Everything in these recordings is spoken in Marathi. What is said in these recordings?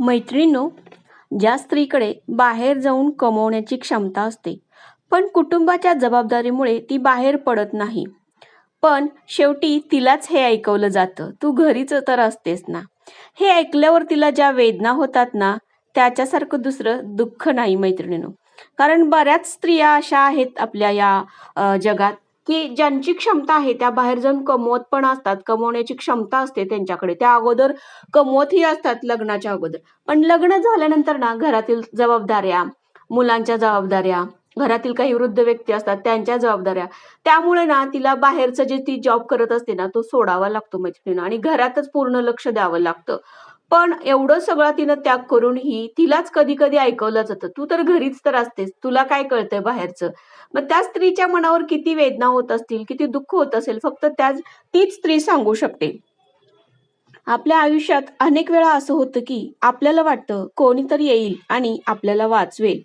मैत्रिणींनो, ज्या स्त्रीकडे बाहेर जाऊन कमवण्याची क्षमता असते, पण कुटुंबाच्या जबाबदारीमुळे ती बाहेर पडत नाही. पण शेवटी तिलाच हे ऐकवलं जातं, तू घरीच तर असतेस ना. हे ऐकल्यावर तिला ज्या वेदना होतात ना, त्याच्यासारखं दुसरं दुःख नाही मैत्रिणींनो. कारण बऱ्याच स्त्रिया अशा आहेत आपल्या या जगात, की ज्यांची क्षमता आहे त्या बाहेर जाऊन कमवत पण असतात. कमवण्याची क्षमता असते त्यांच्याकडे. त्या अगोदर कमवतही असतात लग्नाच्या अगोदर. पण लग्न झाल्यानंतर ना घरातील जबाबदाऱ्या, मुलांच्या जबाबदाऱ्या, घरातील काही वृद्ध व्यक्ती असतात त्यांच्या जबाबदाऱ्या, त्यामुळे ना तिला बाहेरचं जे ती जॉब करत असते ना तो सोडावा लागतो मैत्रिणीनं आणि घरातच पूर्ण लक्ष द्यावं लागतं. पण एवढं सगळं तिनं त्याग करूनही तिलाच कधी-कधी ऐकवलं जातं, "तू तर घरीच तर असतेस, तुला काय कळतंय बाहेरचं?" मग त्या स्त्रीच्या मनावर किती वेदना होत असतील, किती दुःख होत असेल, फक्त तीच स्त्री सांगू शकते. आपल्या आयुष्यात अनेक वेळा असं होतं की आपल्याला वाटतं कोणीतरी येईल आणि आपल्याला वाचवेल,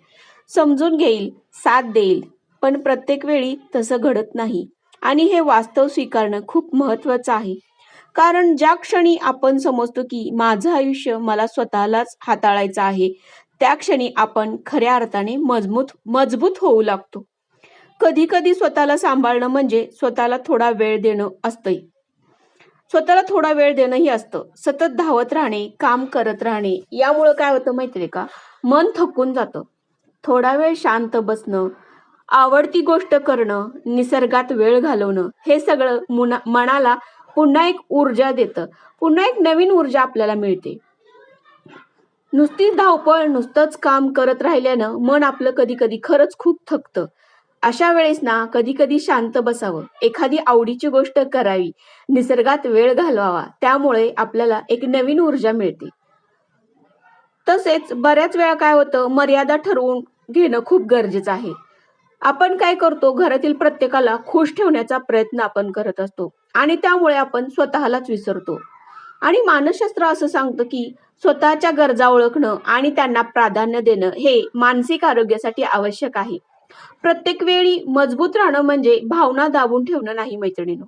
समजून घेईल, साथ देईल. पण प्रत्येक वेळी तसं घडत नाही आणि हे वास्तव स्वीकारणं खूप महत्त्वाचं आहे. कारण ज्या क्षणी आपण समजतो की माझं आयुष्य मला स्वतःलाच हाताळायचं आहे, त्या क्षणी आपण खऱ्या अर्थाने मजबूत मजबूत होऊ लागतो. कधी-कधी स्वतःला सांभाळणं म्हणजे स्वतःला थोडा वेळ देणं असतंय. स्वतःला थोडा वेळ देणंही असतं. सतत धावत राहणे, काम करत राहणे, यामुळं काय होतं माहितीये का? मन थकून जातं. थोडा वेळ शांत बसणं, आवडती गोष्ट करणं, निसर्गात वेळ घालवणं, हे सगळं मनाला पुन्हा एक ऊर्जा देतं. पुन्हा एक नवीन ऊर्जा आपल्याला मिळते. नुसतीच धावपळ, नुसतंच काम करत राहिल्यानं मन आपलं कधी-कधी खरंच खूप थकतं. अशा वेळेस ना कधी-कधी शांत बसावं, एखादी आवडीची गोष्ट करावी, निसर्गात वेळ घालवावा. त्यामुळे आपल्याला एक नवीन ऊर्जा मिळते. तसेच बऱ्याच वेळा काय होतं, मर्यादा ठरवून घेणं खूप गरजेचं आहे. आपण काय करतो, घरातील प्रत्येकाला खुश ठेवण्याचा प्रयत्न आपण करत असतो आणि त्यामुळे आपण स्वतःलाच विसरतो. आणि मानसशास्त्र असं सांगतं, की स्वतःच्या गरजा ओळखणं आणि त्यांना प्राधान्य देणं हे मानसिक आरोग्यासाठी आवश्यक आहे. प्रत्येक वेळी मजबूत राहणं म्हणजे भावना दाबून ठेवणं नाही मैत्रिणींनो.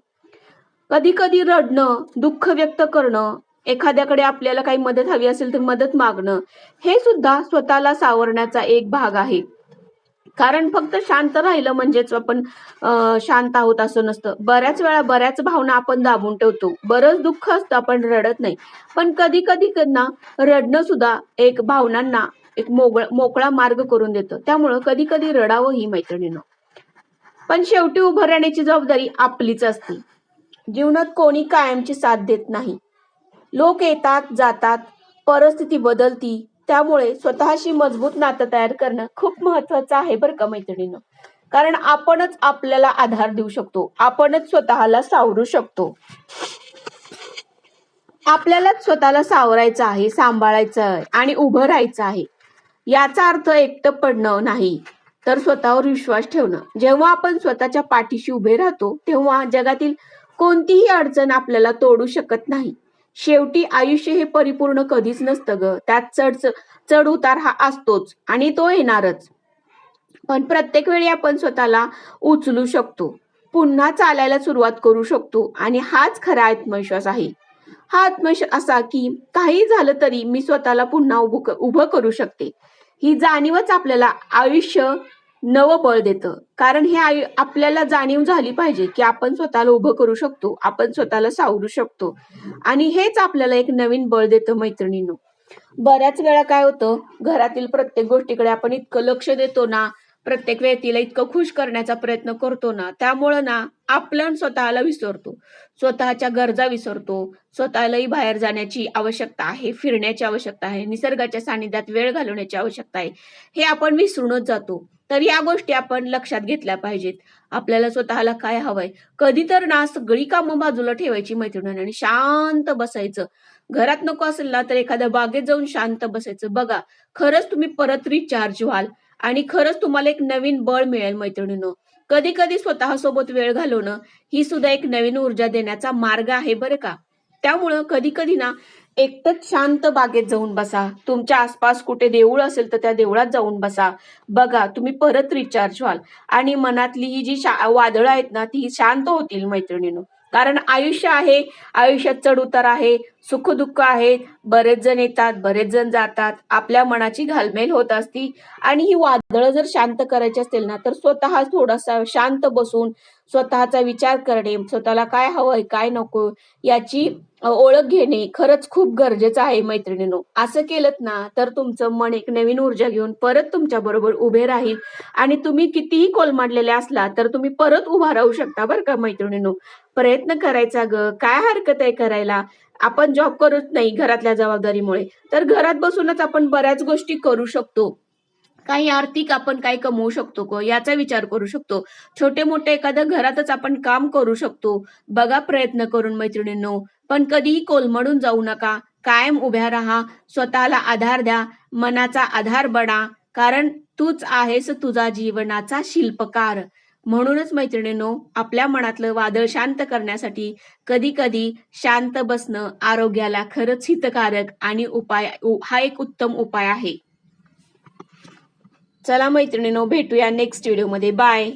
कधी-कधी रडणं, दुःख व्यक्त करणं, एखाद्याकडे आपल्याला काही मदत हवी असेल तर मदत मागणं, हे सुद्धा स्वतःला सावरण्याचा एक भाग आहे. कारण फक्त शांत राहिलं म्हणजेच आपण शांत आहोत असं नसतं. बऱ्याच वेळा बऱ्याच भावना आपण दाबून ठेवतो. बरंच दुःख असतं, आपण रडत नाही. पण कधी-कधी ना रडणं सुद्धा एक भावनांना एक मोकळा मार्ग करून देतं. त्यामुळं कधी-कधी रडावं ही मैत्रिणींनो. पण शेवटी उभं राहण्याची जबाबदारी आपलीच असते. जीवनात कोणी कायमची साथ देत नाही. लोक येतात, जातात, परिस्थिती बदलती. त्यामुळे स्वतःशी मजबूत नातं तयार करणं खूप महत्वाचं आहे बरं का मैत्रिणींनो. कारण आपणच आपल्याला आधार देऊ शकतो. आपणच स्वतःला सावरू शकतो. आपल्यालाच स्वतःला सावरायचं आहे, सांभाळायचं आहे आणि उभं राहायचं आहे. याचा अर्थ एकटं पडणं नाही, तर स्वतःवर विश्वास ठेवणं. जेव्हा आपण स्वतःच्या पाठीशी उभे राहतो, तेव्हा जगातील कोणतीही अडचण आपल्याला तोडू शकत नाही. शेवटी आयुष्य हे परिपूर्ण कधीच नसतं गं. त्यात चढ उतार हा असतोच आणि तो येणारच. पण प्रत्येक वेळी आपण स्वतःला उचलू शकतो. पुन्हा चालायला सुरुवात करू शकतो आणि हाच खरा आत्मविश्वास आहे. हा आत्मविश्वास असा की काही झालं तरी मी स्वतःला पुन्हा उभं करू शकते. ही जाणीवच आपल्याला आयुष्य नवं बळ देतं. कारण हे आपल्याला जाणीव झाली पाहिजे की आपण स्वतःला उभं करू शकतो. आपण स्वतःला सावरू शकतो. आणि हेच आपल्याला एक नवीन बळ देतं मैत्रिणींनो. बऱ्याच वेळा काय होतं, घरातील प्रत्येक गोष्टीकडे आपण इतकं लक्ष देतो ना, प्रत्येक व्यक्तीला इतकं खुश करण्याचा प्रयत्न करतो ना, त्यामुळं ना आपण स्वतःला विसरतो. स्वतःच्या गरजा विसरतो. स्वतःलाही बाहेर जाण्याची आवश्यकता आहे, फिरण्याची आवश्यकता आहे, निसर्गाच्या सानिध्यात वेळ घालवण्याची आवश्यकता आहे. हे आपण विसरूनच जातो. तर या गोष्टी आपण लक्षात घेतल्या पाहिजेत. आपल्याला स्वतःला काय हवंय. कधी तर ना सगळी कामं बाजूला ठेवायची मैत्रिणींनो आणि शांत बसायचं. घरात नको असेल ना, तर एखाद्या बागेत जाऊन शांत बसायचं. बघा, खरंच तुम्ही परत रिचार्ज व्हाल आणि खरंच तुम्हाला एक नवीन बळ मिळेल मैत्रिणींनो. कधी-कधी स्वतःसोबत वेळ घालवणं ही सुद्धा एक नवीन ऊर्जा देण्याचा मार्ग आहे बरं का. त्यामुळं कधी-कधी ना एकटंच शांत बागेत जाऊन बसा. तुमच्या आसपास कुठे देऊळ असेल तर त्या देवळात जाऊन बसा. बघा, तुम्ही परत रिचार्ज व्हाल आणि मनातली ही जी वादळं आहेत ना, ती शांत होतील मैत्रिणींनो. कारण आयुष्य आहे, आयुष्यात चढ-उतार आहे, सुख-दुःख आहे. बरेच जण येतात, बरेच जण जातात. आपल्या मनाची घालमेल होत असती आणि ही वादळं जर शांत करायची असतील ना, तर स्वतः थोडासा शांत बसून स्वतःचा विचार करणे, स्वतःला काय हवंय, काय नको याची ओळख घेणे खरंच खूप गरजेचं आहे मैत्रिणींनो. असं केलत ना, तर तुमचं मन एक नवीन ऊर्जा घेऊन परत तुमच्याबरोबर उभे राहील आणि तुम्ही कितीही कोलमडलेले असला, तर तुम्ही परत उभा राहू शकता बरं का मैत्रिणींनो. प्रयत्न करायचा गं, काय हरकत आहे करायला? आपण जॉब करत नाही घरातल्या जबाबदारीमुळे, तर घरात बसूनच आपण बऱ्याच गोष्टी करू शकतो. काही आर्थिक आपण काय कमवू शकतो का याचा विचार करू शकतो. छोटे-मोठे एखादं घरातच आपण काम करू शकतो. बघा प्रयत्न करून मैत्रिणींनो. पण कधीही कोलमडून जाऊ नका. कायम उभ्या राहा. स्वतःला आधार द्या. मनाचा आधार बना. कारण तूच आहेस तुझा जीवनाचा शिल्पकार. म्हणूनच मैत्रिणींनो, आपल्या मनातलं वादळ शांत करण्यासाठी कधी-कधी शांत बसणं आरोग्याला खरंच हितकारक आणि हा एक उत्तम उपाय आहे. चला मैत्रिणींनो, भेटूया नेक्स्ट व्हिडिओमध्ये. बाय.